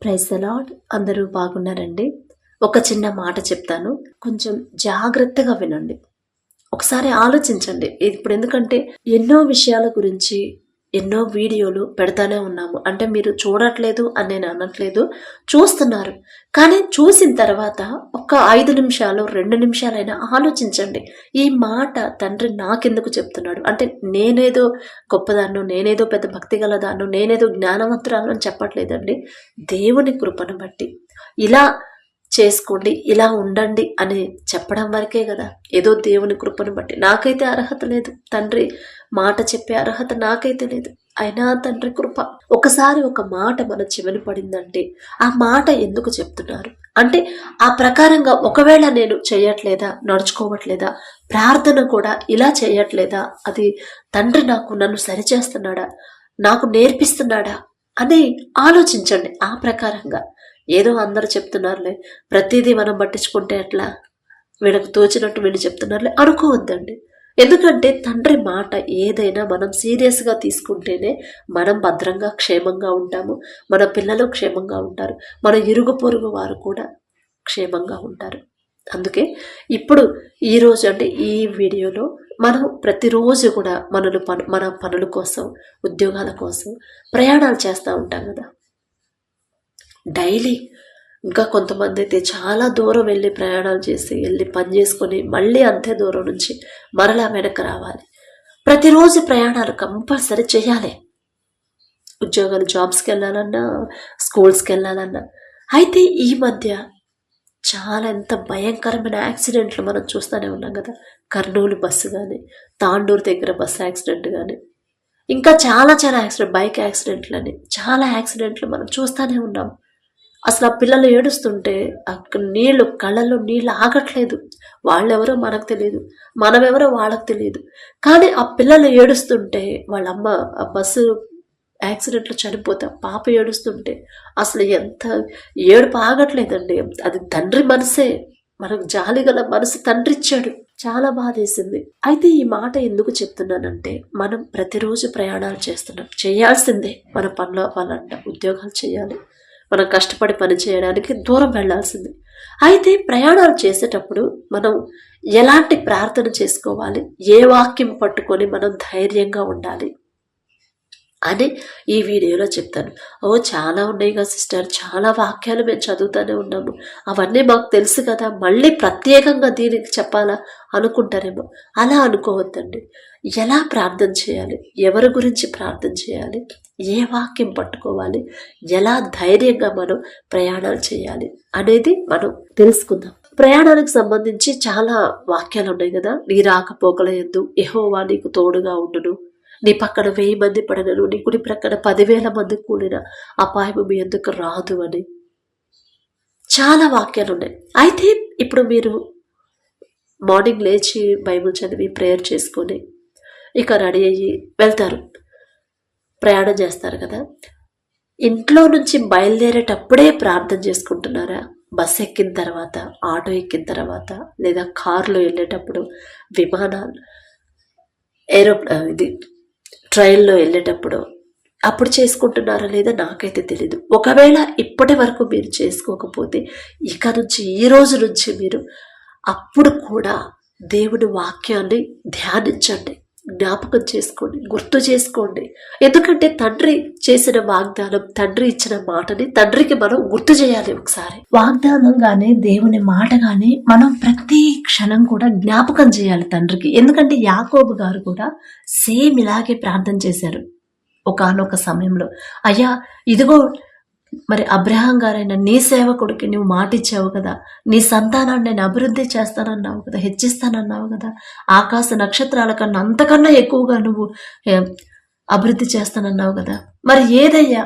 Praise the lord. అందరూ బాగున్నారండి. ఒక చిన్న మాట చెప్తాను, కొంచెం జాగ్రత్తగా వినండి. ఒకసారి ఆలోచించండి. ఇప్పుడు ఎందుకంటే ఎన్నో విషయాల గురించి ఎన్నో వీడియోలు పెడతానే ఉన్నాము. అంటే మీరు చూడట్లేదు అని నేను అనట్లేదు, చూస్తున్నారు. కానీ చూసిన తర్వాత ఒక 5 నిమిషాలు 2 నిమిషాలైనా ఆలోచించండి. ఈ మాట తండ్రి నాకెందుకు చెప్తున్నాడు? అంటే నేనేదో గొప్పదాన్నో, నేనేదో పెద్ద భక్తి గలదాన్నో, నేనేదో జ్ఞానవంతురాలు అని చెప్పట్లేదండి. దేవుని కృపను బట్టి ఇలా చేసుకోండి, ఇలా ఉండండి అని చెప్పడం వరకే కదా. ఏదో దేవుని కృపను బట్టి నాకైతే అర్హత లేదు, తండ్రి మాట చెప్పే అర్హత నాకైతే లేదు. అయినా తండ్రి కృప. ఒకసారి ఒక మాట మన చెవిని పడిందంటే ఆ మాట ఎందుకు చెప్తున్నారు అంటే ఆ ప్రకారంగా ఒకవేళ నేను చేయట్లేదా, నడుచుకోవట్లేదా, ప్రార్థన కూడా ఇలా చేయట్లేదా, అది తండ్రి నన్ను సరిచేస్తున్నాడా, నాకు నేర్పిస్తున్నాడా అని ఆలోచించండి. ఆ ప్రకారంగా ఏదో అందరు చెప్తున్నారులే, ప్రతిదీ మనం పట్టించుకుంటే ఎట్లా, వీళ్ళకి తోచినట్టు వీళ్ళు చెప్తున్నారులే అనుకోవద్దండి. ఎందుకంటే తండ్రి మాట ఏదైనా మనం సీరియస్గా తీసుకుంటేనే మనం భద్రంగా క్షేమంగా ఉంటాము, మన పిల్లలు క్షేమంగా ఉంటారు, మన ఇరుగు పొరుగు వారు కూడా క్షేమంగా ఉంటారు. అందుకే ఇప్పుడు ఈరోజు అంటే ఈ వీడియోలో మనం ప్రతిరోజు కూడా మన పనుల కోసం, ఉద్యోగాల కోసం ప్రయాణాలు చేస్తూ ఉంటాం కదా డైలీ. ఇంకా కొంతమంది అయితే చాలా దూరం వెళ్ళి ప్రయాణాలు చేసి వెళ్ళి పని చేసుకొని మళ్ళీ అంతే దూరం నుంచి మరలా వెనక్కి రావాలి. ప్రతిరోజు ప్రయాణాలు కంపల్సరీ చేయాలి. ఉద్యోగాలు, జాబ్స్కి వెళ్ళాలన్నా, స్కూల్స్కి వెళ్ళాలన్నా. అయితే ఈ మధ్య చాలా ఎంత భయంకరమైన యాక్సిడెంట్లు మనం చూస్తూనే ఉన్నాం కదా. కర్నూలు బస్సు కానీ, తాండూరు దగ్గర బస్సు యాక్సిడెంట్ కానీ, ఇంకా చాలా యాక్సిడెంట్, బైక్ యాక్సిడెంట్లని చాలా యాక్సిడెంట్లు మనం చూస్తూనే ఉన్నాం. అసలు ఆ పిల్లలు ఏడుస్తుంటే అక్కడ కళ్ళల్లో నీళ్ళు ఆగట్లేదు. వాళ్ళెవరో మనకు తెలియదు, మనమెవరో వాళ్ళకు తెలియదు. కానీ ఆ పిల్లలు ఏడుస్తుంటే వాళ్ళమ్మ ఆ బస్సు యాక్సిడెంట్లో చనిపోతే పాప ఏడుస్తుంటే అసలు ఎంత ఏడుపు ఆగట్లేదండి. అది తండ్రి మనసే, మనకు జాలి గల మనసు తండ్రి ఇచ్చాడు. చాలా బాధేసింది. అయితే ఈ మాట ఎందుకు చెప్తున్నానంటే మనం ప్రతిరోజు ప్రయాణాలు చేస్తున్నాం, చేయాల్సిందే. మన పనులు అవ్వాలంట, ఉద్యోగాలు చేయాలి, మనం కష్టపడి పని చేయడానికి దూరం వెళ్లాల్సింది. అయితే ప్రయాణాలు చేసేటప్పుడు మనం ఎలాంటి ప్రార్థన చేసుకోవాలి, ఏ వాక్యం పట్టుకొని మనం ధైర్యంగా ఉండాలి అని ఈ వీడియోలో చెప్తాను. చాలా ఉన్నాయి కదా సిస్టర్, చాలా వాక్యాలు మేము చదువుతూనే ఉన్నాము, అవన్నీ మాకు తెలుసు కదా, మళ్ళీ ప్రత్యేకంగా దీనికి చెప్పాలా అనుకుంటారేమో. అలా అనుకోవద్దండి. ఎలా ప్రార్థన చేయాలి, ఎవరి గురించి ప్రార్థన చేయాలి, ఏ వాక్యం పట్టుకోవాలి, ఎలా ధైర్యంగా మనం ప్రయాణాలు చేయాలి అనేది మనం తెలుసుకుందాం. ప్రయాణానికి సంబంధించి చాలా వాక్యాలు ఉన్నాయి కదా. నీ రాకపోకల యందు యెహోవా నీకు తోడుగా ఉండును, నీ పక్కన 1000 మంది పడగను, నీ కుడి ప్రక్కన 10,000 మంది కూడిన అపాయము మీ ఎందుకు రాదు అని చాలా వాక్యాలు ఉన్నాయి. అయితే ఇప్పుడు మీరు మార్నింగ్ లేచి బైబిల్ చదివి ప్రేయర్ చేసుకొని ఇక రెడీ అయ్యి వెళ్తారు, ప్రయాణం చేస్తారు కదా. ఇంట్లో నుంచి బయలుదేరేటప్పుడే ప్రార్థన చేసుకుంటున్నారా? బస్ ఎక్కిన తర్వాత, ఆటో ఎక్కిన తర్వాత, లేదా కారులో వెళ్ళేటప్పుడు, విమానాలు, ట్రైన్లో వెళ్ళేటప్పుడు అప్పుడు చేసుకుంటున్నారా లేదా నాకైతే తెలీదు. ఒకవేళ ఇప్పటి వరకు మీరు చేసుకోకపోతే ఇక నుంచి, ఈ రోజు నుంచి మీరు అప్పుడు కూడా దేవుని వాక్యాన్ని ధ్యానించండి, జ్ఞాపకం చేసుకోండి, గుర్తు చేసుకోండి. ఎందుకంటే తండ్రి చేసిన వాగ్దానం, తండ్రి ఇచ్చిన మాటని తండ్రికి మనం గుర్తు చేయాలి. ఒకసారి వాగ్దానం గానీ దేవుని మాట గానీ మనం ప్రతి క్షణం కూడా జ్ఞాపకం చేయాలి తండ్రికి. ఎందుకంటే యాకోబు గారు కూడా సేమ్ ఇలాగే ప్రార్థన చేశారు ఒకానొక సమయంలో. అయ్యా ఇదిగో మరి అబ్రహాం గారైన నీ సేవకుడికి నువ్వు మాట ఇచ్చావు కదా, నీ సంతానాన్ని నేను అభివృద్ధి చేస్తానన్నావు కదా, హెచ్చిస్తానన్నావు కదా, ఆకాశ నక్షత్రాల కన్నా అంతకన్నా ఎక్కువగా నువ్వు అభివృద్ధి చేస్తానన్నావు కదా, మరి ఏదయ్యా?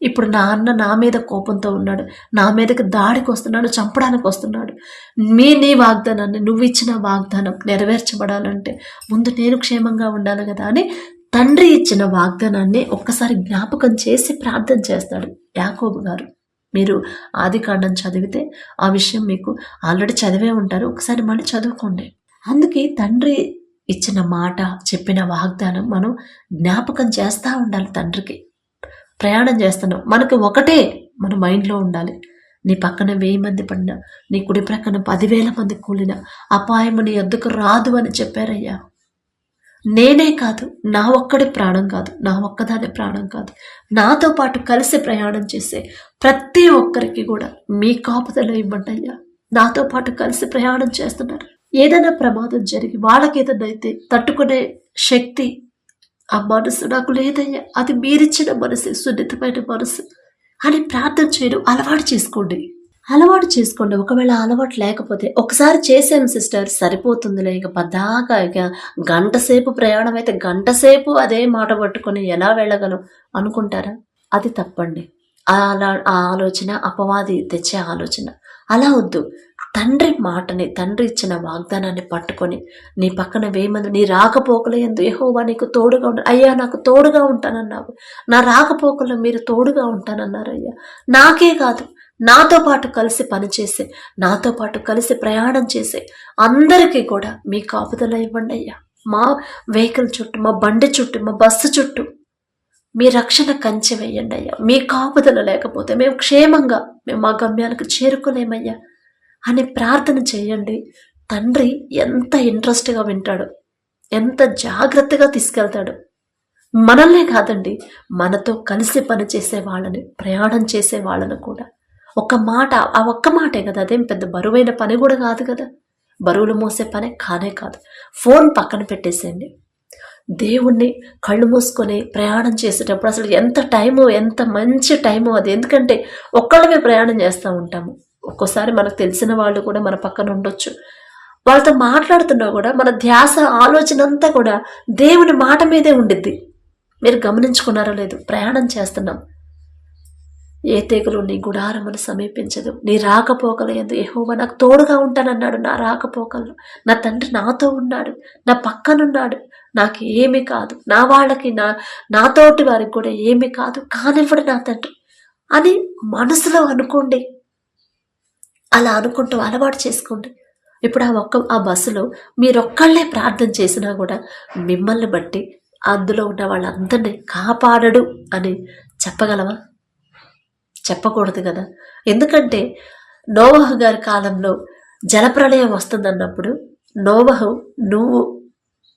ఇప్పుడు నా అన్న నా మీద కోపంతో ఉన్నాడు, నా మీదకి దాడికి వస్తున్నాడు, చంపడానికి వస్తున్నాడు. నీ వాగ్దానాన్ని, నువ్వు ఇచ్చిన వాగ్దానం నెరవేర్చబడాలంటే ముందు నేను క్షేమంగా ఉండాలి కదా అని తండ్రి ఇచ్చిన వాగ్దానాన్ని ఒక్కసారి జ్ఞాపకం చేసి ప్రార్థన చేస్తాడు యాకోబు గారు. మీరు ఆదికాండం చదివితే ఆ విషయం మీకు ఆల్రెడీ చదివే ఉంటారు, ఒకసారి మళ్ళీ చదువుకోండి. అందుకే తండ్రి ఇచ్చిన మాట, చెప్పిన వాగ్దానం మనం జ్ఞాపకం చేస్తూ ఉండాలి. తండ్రికి ప్రయాణం చేస్తున్నాం, మనకి ఒకటే మన మైండ్లో ఉండాలి. నీ పక్కన 1000 మంది పడినా, నీ కుడి ప్రక్కన 10,000 మంది కూలినా అపాయము నీ యొద్దకు రాదు అని చెప్పారయ్యా. నేనే కాదు, నా ఒక్కడి ప్రాణం కాదు, నా ఒక్కదాని ప్రాణం కాదు, నాతో పాటు కలిసి ప్రయాణం చేసే ప్రతి ఒక్కరికి కూడా మీ కాపుదల ఇవ్వండి అయ్యా. నాతో పాటు కలిసి ప్రయాణం చేస్తున్నారు, ఏదైనా ప్రమాదం జరిగి వాళ్ళకి ఏదైనా అయితే తట్టుకునే శక్తి ఆ మనసు నాకు లేదయ్యా. అది మీరిచ్చిన మనసు, సున్నితమైన మనసు అని ప్రార్థన చేయడం అలవాటు చేసుకోండి. ఒకవేళ అలవాటు లేకపోతే ఒకసారి చేసాం సిస్టర్ సరిపోతుందిలే, ఇక పద్దాకా ఇక గంట సేపు ప్రయాణం అయితే గంట సేపు అదే మాట పట్టుకొని ఎలా వెళ్ళగలం అనుకుంటారా? అది తప్పండి. ఆ ఆలోచన అపవాది తెచ్చే ఆలోచన. అలా వద్దు. తండ్రి మాటని, తండ్రి ఇచ్చిన వాగ్దానాన్ని పట్టుకొని నీ పక్కన 1000 మంది, నీ రాకపోకలు ఎందు యెహోవా నీకు తోడుగా ఉంటాను అయ్యా, నాకు తోడుగా ఉంటానన్నావు, నా రాకపోకల్లో మీరు తోడుగా ఉంటానన్నారు అయ్యా. నాకే కాదు, నాతో పాటు కలిసి పనిచేసే, నాతో పాటు కలిసి ప్రయాణం చేసే అందరికీ కూడా మీ కాపుదల ఇవ్వండి అయ్యా. మా వెహికల్ చుట్టూ, మా బండి చుట్టూ, మా బస్సు చుట్టూ మీ రక్షణ కంచె వేయండి అయ్యా. మీ కాపుదల లేకపోతే మేము క్షేమంగా మా గమ్యాలకు చేరుకోలేమయ్యా అని ప్రార్థన చేయండి. తండ్రి ఎంత ఇంట్రెస్ట్గా వింటాడు, ఎంత జాగ్రత్తగా తీసుకెళ్తాడు. మనల్నే కాదండి, మనతో కలిసి పనిచేసే వాళ్ళని, ప్రయాణం చేసే వాళ్ళని కూడా. ఒక్క మాట, ఆ ఒక్క మాటే కదా, అదేం పెద్ద బరువైన పని కూడా కాదు కదా, బరువులు మోసే పనే కానే కాదు. ఫోన్ పక్కన పెట్టేసేయండి. దేవుణ్ణి కళ్ళు మూసుకొని ప్రయాణం చేసేటప్పుడు అసలు ఎంత టైము, ఎంత మంచి టైము అది. ఎందుకంటే ఒక్కళ్ళమే ప్రయాణం చేస్తూ ఉంటాము. ఒక్కోసారి మనకు తెలిసిన వాళ్ళు కూడా మన పక్కన ఉండొచ్చు. వాళ్ళతో మాట్లాడుతున్నా కూడా మన ధ్యాస, ఆలోచన అంతా కూడా దేవుని మాట మీదే ఉండిద్ది. మీరు గమనించుకున్నారో లేదు, ప్రయాణం చేస్తున్నాం. ఏ తెగులు నీ గుడారమును సమీపించదు, నీ రాకపోకలు యందు యెహోవా నాకు తోడుగా ఉంటానన్నాడు. నా రాకపోకల్లో నా తండ్రి నాతో ఉన్నాడు, నా పక్కనున్నాడు, నాకు ఏమి కాదు, నా వాళ్ళకి, నాతోటి వారికి కూడా ఏమి కాదు కానివ్వడు నా తండ్రి అని మనసులో అనుకోండి. అలా అనుకుంటూ అలవాటు చేసుకోండి. ఇప్పుడు ఆ బస్సులో మీరొక్కళ్ళే ప్రార్థన చేసినా కూడా మిమ్మల్ని బట్టి అందులో ఉన్న వాళ్ళందరినీ కాపాడడు అని చెప్పగలవా? చెప్పకూడదు కదా. ఎందుకంటే నోవహు గారి కాలంలో జలప్రళయం వస్తుందన్నప్పుడు నోవహు, నువ్వు,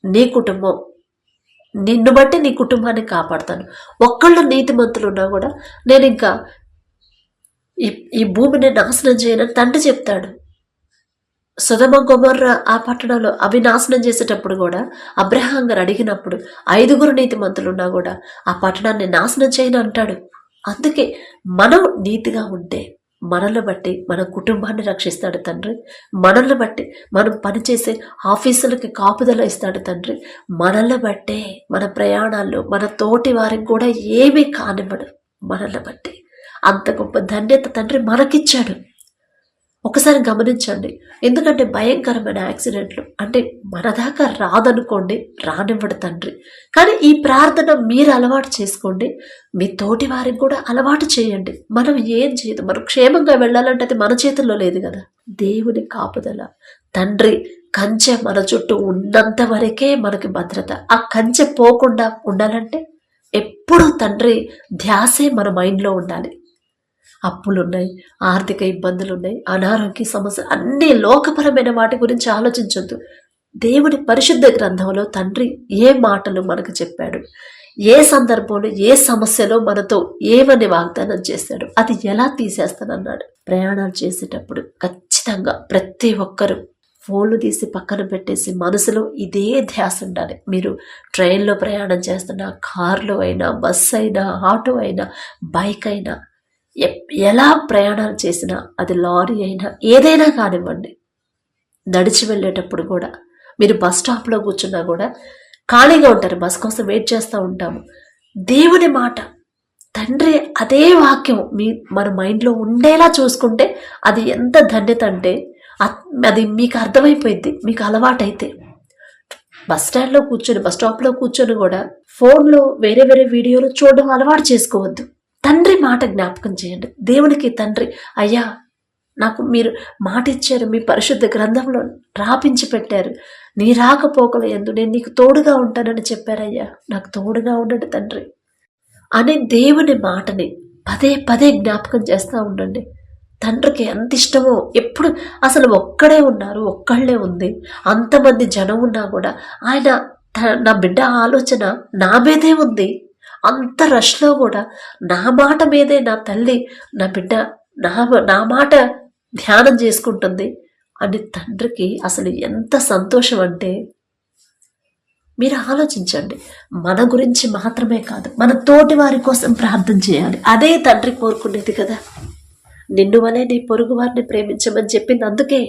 నీ కుటుంబం, నిన్ను బట్టి నీ కుటుంబాన్ని కాపాడుతాను, ఒక్కళ్ళు నీతిమంతులు ఉన్నా కూడా నేను ఇంకా ఈ భూమిని నాశనం చేయనని తండ్రి చెప్తాడు. సొదొమ గొమొర్ర ఆ పట్టణంలో అవి నాశనం చేసేటప్పుడు కూడా అబ్రహాం గారు అడిగినప్పుడు 5 నీతిమంతులున్నా కూడా ఆ పట్టణాన్ని నాశనం చేయను అంటాడు. అందుకే మనం నీతిగా ఉంటే మనల్ని బట్టి మన కుటుంబాన్ని రక్షిస్తాడు తండ్రి. మనల్ని బట్టి మనం పనిచేసే ఆఫీసులకి కాపుదల ఇస్తాడు తండ్రి. మనల్ని బట్టే మన ప్రయాణాల్లో మన తోటి వారికి కూడా ఏమీ కానివ్వడు. మనల్ని బట్టి అంత గొప్ప ధన్యత తండ్రి మనకిచ్చాడు. ఒకసారి గమనించండి. ఎందుకంటే భయంకరమైన యాక్సిడెంట్లు అంటే మన దాకా రాదనుకోండి, రానివ్వడు తండ్రి. కానీ ఈ ప్రార్థన మీరు అలవాటు చేసుకోండి, మీ తోటి వారికి కూడా అలవాటు చేయండి. మనం ఏం చేయదు, మనం క్షేమంగా వెళ్ళాలంటే అది మన చేతుల్లో లేదు కదా. దేవుని కాపుదల, తండ్రి కంచె మన చుట్టూ ఉన్నంత వరకే మనకి భద్రత. ఆ కంచె పోకుండా ఉండాలంటే ఎప్పుడూ తండ్రి ధ్యాసే మన మైండ్లో ఉండాలి. అప్పులున్నాయి, ఆర్థిక ఇబ్బందులు ఉన్నాయి, అనారోగ్య సమస్య, అన్ని లోకపరమైన వాటి గురించి ఆలోచించొద్దు. దేవుని పరిశుద్ధ గ్రంథంలో తండ్రి ఏ మాటలు మనకు చెప్పాడు, ఏ సందర్భంలో ఏ సమస్యలో మనతో ఏమని వాగ్దానం చేశాడు, అది ఎలా తీసేస్తానన్నాడు. ప్రయాణాలు చేసేటప్పుడు ఖచ్చితంగా ప్రతి ఒక్కరూ ఫోన్లు తీసి పక్కన పెట్టేసి మనసులో ఇదే ధ్యాస ఉండాలి. మీరు ట్రైన్లో ప్రయాణం చేస్తున్నా, కార్లో అయినా, బస్సు అయినా, ఆటో అయినా, బైక్ అయినా, ఎలా ప్రయాణాలు చేసినా, అది లారీ అయినా ఏదైనా కానివ్వండి, నడిచి వెళ్ళేటప్పుడు కూడా మీరు బస్ స్టాప్లో కూర్చున్నా కూడా ఖాళీగా ఉంటారు, బస్ కోసం వెయిట్ చేస్తూ ఉంటాము. దేవుని మాట, తండ్రి అదే వాక్యం మన మైండ్లో ఉండేలా చూసుకుంటే అది ఎంత ధన్యత అంటే అది మీకు అర్థమైపోయింది. మీకు అలవాటైతే బస్ స్టాండ్లో కూర్చొని, బస్ స్టాప్లో కూర్చొని కూడా ఫోన్లో వేరే వేరే వీడియోలు చూడడం అలవాటు చేసుకోవద్దు. తండ్రి మాట జ్ఞాపకం చేయండి. దేవునికి తండ్రి, అయ్యా నాకు మీరు మాట ఇచ్చారు, మీ పరిశుద్ధ గ్రంథంలో రాపించి పెట్టారు, నీ రాకపోకల యందు నేను నీకు తోడుగా ఉంటానని చెప్పారయ్యా, నాకు తోడుగా ఉండండి తండ్రి అని దేవుని మాటని పదే పదే జ్ఞాపకం చేస్తూ ఉండండి. తండ్రికి ఎంత ఇష్టమో. ఎప్పుడు అసలు ఒక్కడే ఉన్నారు, ఒక్కళ్ళే ఉంది, అంతమంది జనం ఉన్నా కూడా ఆయన నా బిడ్డ ఆలోచన నా మీదే ఉంది. అంత రష్లో కూడా నా మాట మీదే నా తల్లి, నా బిడ్డ నా మాట ధ్యానం చేసుకుంటుంది అని తండ్రికి అసలు ఎంత సంతోషం అంటే మీరు ఆలోచించండి. మన గురించి మాత్రమే కాదు, మన తోటి వారి కోసం ప్రార్థన చేయాలి. అదే తండ్రి కోరుకునేది కదా. నిన్ను వలె నీ పొరుగు వారిని ప్రేమించమని చెప్పింది అందుకే.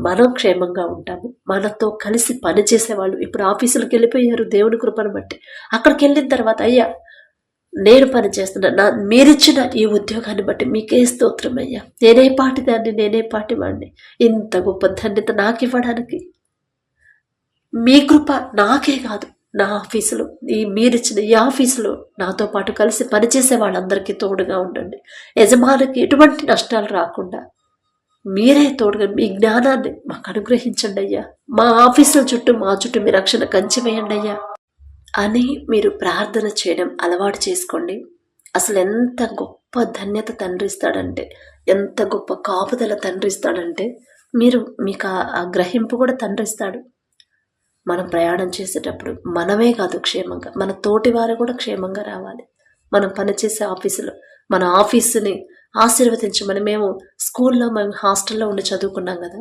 మనం క్షేమంగా ఉంటాము. మనతో కలిసి పనిచేసేవాళ్ళు ఇప్పుడు ఆఫీసులకు వెళ్ళిపోయారు దేవుని కృపను బట్టి. అక్కడికి వెళ్ళిన తర్వాత అయ్యా నేను పని చేస్తున్నా, మీరిచ్చిన ఈ ఉద్యోగాన్ని బట్టి మీకే స్తోత్రం అయ్యా, నేనే పాటి దాన్ని, నేనే పాటి వాడిని, ఇంత గొప్ప ధన్యత నాకు ఇవ్వడానికి మీ కృప నాకే కాదు, నా ఆఫీసులో మీరిచ్చిన ఈ ఆఫీసులో నాతో పాటు కలిసి పనిచేసే వాళ్ళందరికీ తోడుగా ఉండండి. యజమానికి ఎటువంటి నష్టాలు రాకుండా మీరే తోడుగా మీ జ్ఞానాన్ని మాకు అనుగ్రహించండి అయ్యా. మా ఆఫీసుల చుట్టూ మా చుట్టూ మీ రక్షణ కంచి వేయండి అయ్యా అని మీరు ప్రార్థన చేయడం అలవాటు చేసుకోండి. అసలు ఎంత గొప్ప ధన్యత తండ్రి ఇస్తాడంటే, ఎంత గొప్ప కాపుదల తండ్రి ఇస్తాడంటే మీకు ఆ గ్రహింపు కూడా తండ్రి ఇస్తాడు. మనం ప్రయాణం చేసేటప్పుడు మనమే కాదు క్షేమంగా, మన తోటి వారు కూడా క్షేమంగా రావాలి. మనం పనిచేసే ఆఫీసులో మన ఆఫీసుని ఆశీర్వదించమని మేము హాస్టల్లో ఉండి చదువుకున్నాం కదా.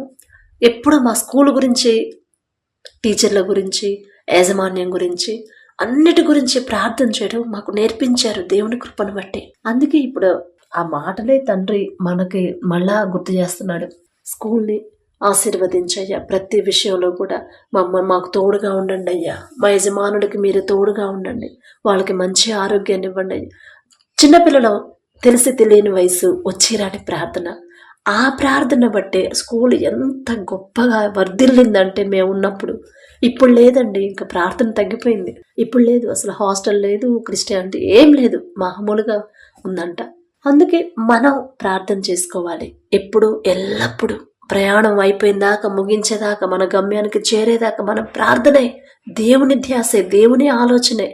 ఎప్పుడు మా స్కూల్ గురించి, టీచర్ల గురించి, యాజమాన్యం గురించి, అన్నిటి గురించి ప్రార్థన చేయడం మాకు నేర్పించారు దేవుని కృపను బట్టి. అందుకే ఇప్పుడు ఆ మాటలే తండ్రి మనకి మళ్ళా గుర్తు చేస్తున్నాడు. స్కూల్ని ఆశీర్వదించయ్యా, ప్రతి విషయంలో కూడా మాకు తోడుగా ఉండండి అయ్యా, మా యజమానుడికి మీరు తోడుగా ఉండండి, వాళ్ళకి మంచి ఆరోగ్యాన్ని ఇవ్వండి అయ్యా. చిన్నపిల్లలు తెలిసి తెలియని వయసు వచ్చిరాని ప్రార్థన, ఆ ప్రార్థన బట్టే స్కూల్ ఎంత గొప్పగా వర్ధిల్లిందంటే మేము ఉన్నప్పుడు. ఇప్పుడు లేదండి, ఇంకా ప్రార్థన తగ్గిపోయింది. ఇప్పుడు లేదు, అసలు హాస్టల్ లేదు, క్రిస్టియానిటీ ఏం లేదు, మామూలుగా ఉందంట. అందుకే మనం ప్రార్థన చేసుకోవాలి ఎప్పుడు, ఎల్లప్పుడూ. ప్రయాణం అయిపోయిందాకా, ముగించేదాకా, మన గమ్యానికి చేరేదాకా మన ప్రార్థనే, దేవుని ధ్యాసే, దేవుని ఆలోచనే.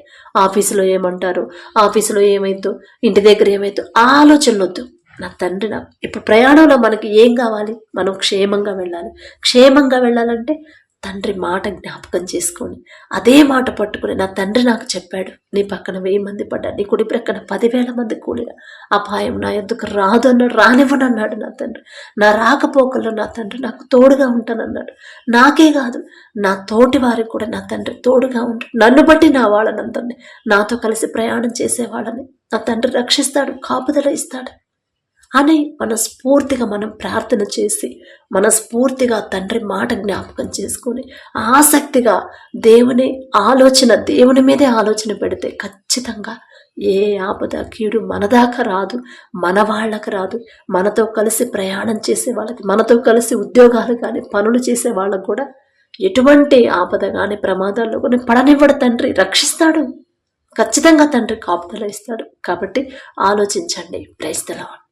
ఆఫీసులో ఏమంటారు, ఆఫీసులో ఏమైందో, ఇంటి దగ్గర ఏమైందో ఆ ఆలోచనలొద్దు. నా తండ్రి ఇప్పుడు ప్రయాణంలో మనకి ఏం కావాలి, మనం క్షేమంగా వెళ్ళాలి. క్షేమంగా వెళ్ళాలంటే తండ్రి మాట జ్ఞాపకం చేసుకొని అదే మాట పట్టుకుని, నా తండ్రి నాకు చెప్పాడు, నీ పక్కన 1000 మంది పడ్డా, నీ కుడి ప్రక్కన 10,000 మంది కూలిన, అపాయం నా ఎద్దుకు రాదు అన్నాడు, రానివ్వనన్నాడు నా తండ్రి. నా రాకపోకల్లో నా తండ్రి నాకు తోడుగా ఉంటానన్నాడు. నాకే కాదు, నా తోటి వారికి కూడా నా తండ్రి తోడుగా ఉంటాడు. నన్ను బట్టి నా వాళ్ళనందరినీ, నాతో కలిసి ప్రయాణం చేసేవాళ్ళని నా తండ్రి రక్షిస్తాడు, కాపుదల ఇస్తాడు అని మనస్ఫూర్తిగా మనం ప్రార్థన చేసి, మనస్ఫూర్తిగా తండ్రి మాట జ్ఞాపకం చేసుకొని, ఆసక్తిగా దేవుని మీదే ఆలోచన పెడితే ఖచ్చితంగా ఏ ఆపద కీడు మన దాకా రాదు, మన వాళ్ళకి రాదు. మనతో కలిసి ప్రయాణం చేసే వాళ్ళకి, మనతో కలిసి ఉద్యోగాలు కానీ పనులు చేసే వాళ్ళకు కూడా ఎటువంటి ఆపద కానీ ప్రమాదాల్లో కానీ పడనివ్వడు. తండ్రి రక్షిస్తాడు, ఖచ్చితంగా తండ్రి కాపుదల ఇస్తాడు. కాబట్టి ఆలోచించండి. Praise the lord.